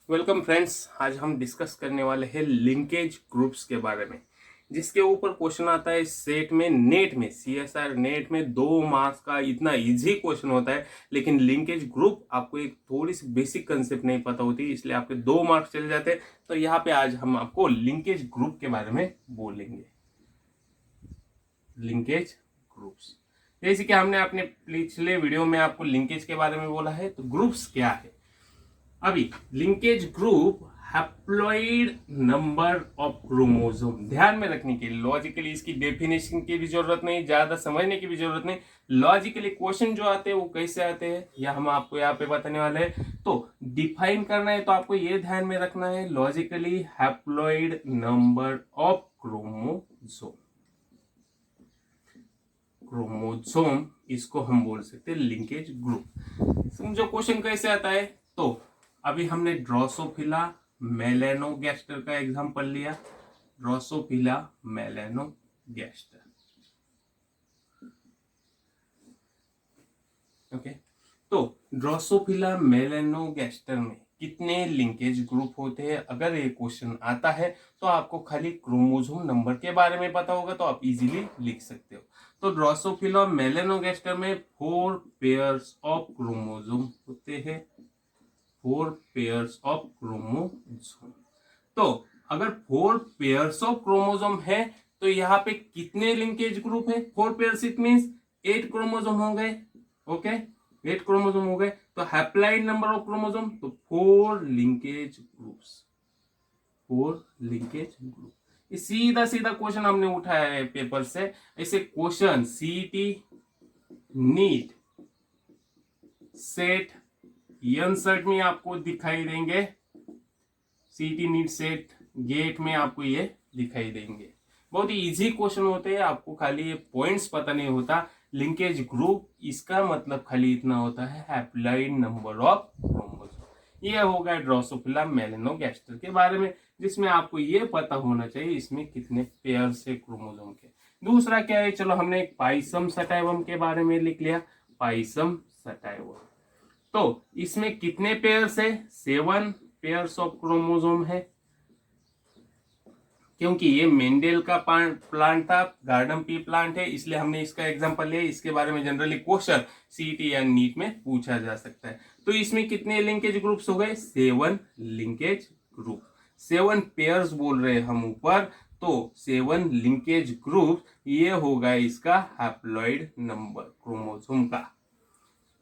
Welcome friends. आज हम discuss करने वाले हैं लिंकेज ग्रुप्स के बारे में, जिसके ऊपर क्वेश्चन आता है सेट में, नेट में, सीएसआर नेट में 2 मार्क्स का इतना इजी क्वेश्चन होता है। लेकिन लिंकेज ग्रुप आपको एक थोड़ी सी बेसिक कंसेप्ट नहीं पता होती, इसलिए आपके 2 मार्क्स चले जाते हैं। तो यहाँ पे आज हम आपको लिंकेज ग्रुप के बारे में बोलेंगे। लिंकेज ग्रुप्स, जैसे कि हमने अपने पिछले वीडियो में आपको लिंकेज के बारे में बोला है, तो ग्रुप्स क्या है। अभी linkage group haploid number of chromosome, ध्यान में रखने के लिए लॉजिकली इसकी डेफिनेशन की भी जरूरत नहीं, ज्यादा समझने की भी जरूरत नहीं। लॉजिकली क्वेश्चन जो आते हैं वो कैसे आते हैं या हम आपको यहाँ पे बताने वाले हैं। तो डिफाइन करना है तो आपको ये ध्यान में रखना है, logically haploid number of chromosome. Chromosome इसको हम बोल सकते हैं लिंकेज ग्रुप। समझो क्वेश्चन कैसे आता है। तो अभी हमने ड्रोसोफिला मेलेनोगैस्टर का एग्जांपल लिया। Drosophila melanogaster, okay. तो ड्रोसोफिला मेलेनोगैस्टर में कितने लिंकेज ग्रुप होते हैं, अगर ये क्वेश्चन आता है तो आपको खाली क्रोमोसोम नंबर के बारे में पता होगा तो आप इजीली लिख सकते हो। तो ड्रोसोफिला मेलेनोगैस्टर में 4 पेयर्स ऑफ क्रोमोसोम होते हैं। 4 पेयर्स ऑफ क्रोमोसोम। तो अगर 4 पेयर्स ऑफ क्रोमोसोम है तो यहाँ पे कितने लिंकेज ग्रुप है? 4 पेयर्स, इट मींस 8 क्रोमोसोम हो गए। ओके, 8 क्रोमोसोम हो गए। तो हैप्लॉइड नंबर ऑफ क्रोमोसोम, तो 4 लिंकेज ग्रुप्स। 4 linkage group. ये सीधा सीधा क्वेश्चन हमने उठाया है पेपर से। ऐसे क्वेश्चन सीटी नीट सेट एनसेट में आपको दिखाई देंगे। सीटी नीट सेट गेट में आपको ये दिखाई देंगे। बहुत ही इजी क्वेश्चन होते हैं, आपको खाली ये पॉइंट्स पता नहीं होता। लिंकेज ग्रुप इसका मतलब खाली इतना होता है, हैप्लॉइड नंबर ऑफ क्रोमोसोम। ये हो गया ड्रोसोफिला मेलेनोगैस्टर के बारे में, जिसमें आपको ये पता होना चाहिए इसमें कितने पेयर से क्रोमोसोम के। दूसरा क्या है, चलो हमने एक पाइसम सटाइवम के बारे में लिख लिया। पाइसम सटाइवम, तो इसमें कितने पेयर्स है? 7 पेयर्स ऑफ क्रोमोसोम है। क्योंकि ये मेंडेल का प्लांट था, गार्डन पी प्लांट है, इसलिए हमने इसका एग्जांपल लिया। इसके बारे में जनरली क्वेश्चन सीटी या नीट में पूछा जा सकता है। तो इसमें कितने लिंकेज ग्रुप्स हो गए? 7 लिंकेज ग्रुप। 7 पेयर्स बोल रहे हैं हम ऊपर, तो 7 लिंकेज ग्रुप ये होगा इसका हैप्लॉइड नंबर क्रोमोसोम का।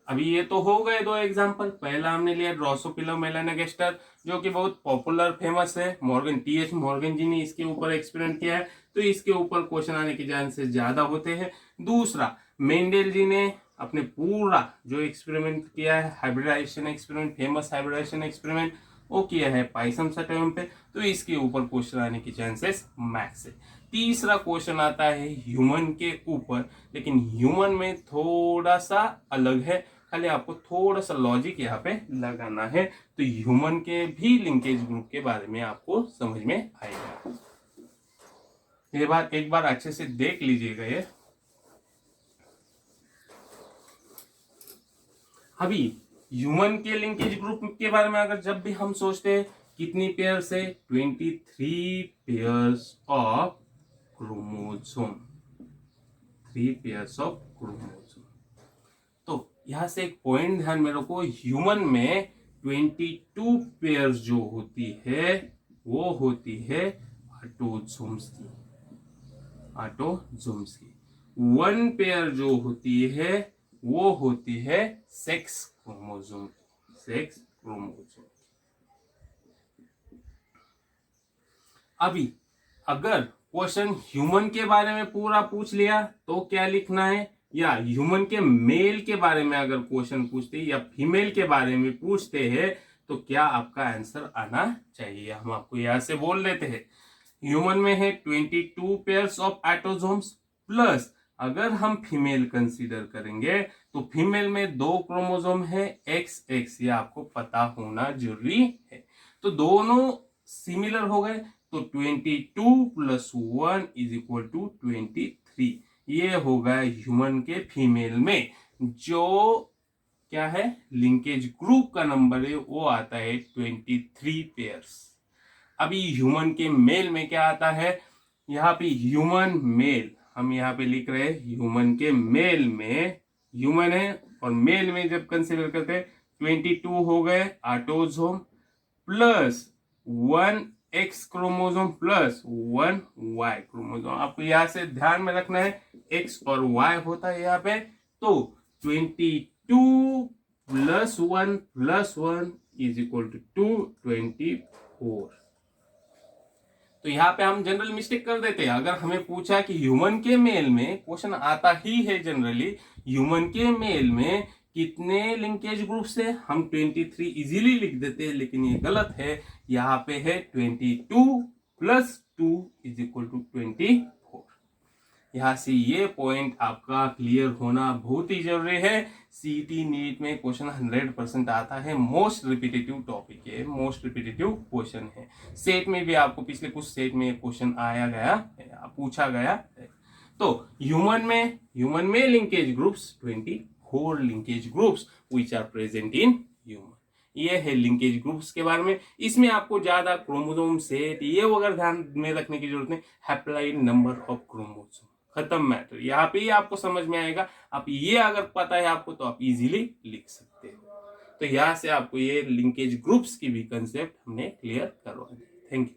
अभी ये तो हो गए 2 एग्जांपल। पहला हमने लिया ड्रोसोफिला मेलानोगैस्टर, जो कि बहुत पॉपुलर फेमस है। मॉर्गन टीएच मॉर्गन जी ने इसके ऊपर एक्सपेरिमेंट किया है, तो इसके ऊपर क्वेश्चन आने के चांसेस ज्यादा होते हैं। दूसरा, मेंडेल जी ने अपने पूरा जो एक्सपेरिमेंट किया है, hybridization experiment, famous hybridization experiment, वो किया है पाइसम सटाइवम पे, तो इसके ऊपर क्वेश्चन आने के चांसेस मैक्स है। तीसरा क्वेश्चन आता है ह्यूमन के ऊपर, लेकिन ह्यूमन में थोड़ा सा अलग है, खाली आपको थोड़ा सा लॉजिक यहाँ पे लगाना है। तो ह्यूमन के भी लिंकेज ग्रुप के बारे में आपको समझ में आएगा। ये बात एक बार अच्छे से देख लीजिएगा। ये अभी ह्यूमन के लिंकेज ग्रुप के बारे में अगर जब भी हम सोचते हैं, कितनी पेयर से? 23 pairs of chromosome. 3 pairs of chromosome. तो यहां से एक पॉइंट ध्यान में रखो, ह्यूमन में 22 पेयर्स जो होती है वो होती है ऑटोसोम्स की। ऑटोसोम्स की 1 पेयर जो होती है वो होती है सेक्स क्रोमोसोम। Sex chromosome. अभी अगर क्वेश्चन ह्यूमन के बारे में पूरा पूछ लिया तो क्या लिखना है, या ह्यूमन के मेल के बारे में अगर क्वेश्चन पूछते या फीमेल के बारे में पूछते हैं तो क्या आपका आंसर आना चाहिए। हम आपको यहां से बोल देते हैं, ह्यूमन में है 22 पेयर्स ऑफ ऑटोसोम्स, प्लस अगर हम फीमेल कंसीडर करेंगे तो फीमेल में 2 क्रोमोसोम है, एक्स एक्स, ये आपको पता होना जरूरी है। तो दोनों सिमिलर हो गए, तो 22 प्लस 1 इज इक्वल टू 23। ये होगा ह्यूमन के फीमेल में जो क्या है, लिंकेज ग्रुप का नंबर है वो आता है 23 पेयर्स। अभी ह्यूमन के मेल में क्या आता है, यहाँ पे ह्यूमन मेल हम यहाँ पे लिख रहे हैं, ह्यूमन के मेल में ह्यूमन है और मेल में जब कंसीडर करते हैं 22 हो गए autosome plus 1 X chromosome plus 1 Y chromosome. आपको यहाँ से ध्यान में रखना है एक्स और वाई होता है यहाँ पे, तो 22 प्लस 1 इज इक्वल टू 24। तो यहाँ पे हम जनरल मिस्टेक कर देते हैं। अगर हमें पूछा कि ह्यूमन के मेल में, क्वेश्चन आता ही है जनरली ह्यूमन के मेल में कितने लिंकेज ग्रुप्स है, हम 23 इजीली लिख देते हैं, लेकिन ये गलत है। यहाँ पे है 22 प्लस 2 इज इक्वल टू 24। यहाँ से ये पॉइंट आपका क्लियर होना बहुत ही जरूरी है। सीईटी नीट में क्वेश्चन 100% आता है, मोस्ट रिपीटेटिव टॉपिक है, मोस्ट रिपीटेटिव क्वेश्चन है। सेट में भी आपको पिछले कुछ सेट में क्वेश्चन आया गया, पूछा गया है। तो ह्यूमन में linkage groups 24 linkage groups which are present in human. ये है लिंकेज ग्रुप्स के बारे में। इसमें आपको ज्यादा क्रोमोसोम सेट ये वगैरह ध्यान में रखने की जरूरत नहीं, हैप्लॉइड नंबर ऑफ क्रोमोसोम, खत्म मैटर। यहाँ पे ही आपको समझ में आएगा। आप ये अगर पता है आपको तो आप इजीली लिख सकते हो। तो यहाँ से आपको ये लिंकेज ग्रुप्स की भी कंसेप्ट हमने क्लियर करवा दी। Thank you.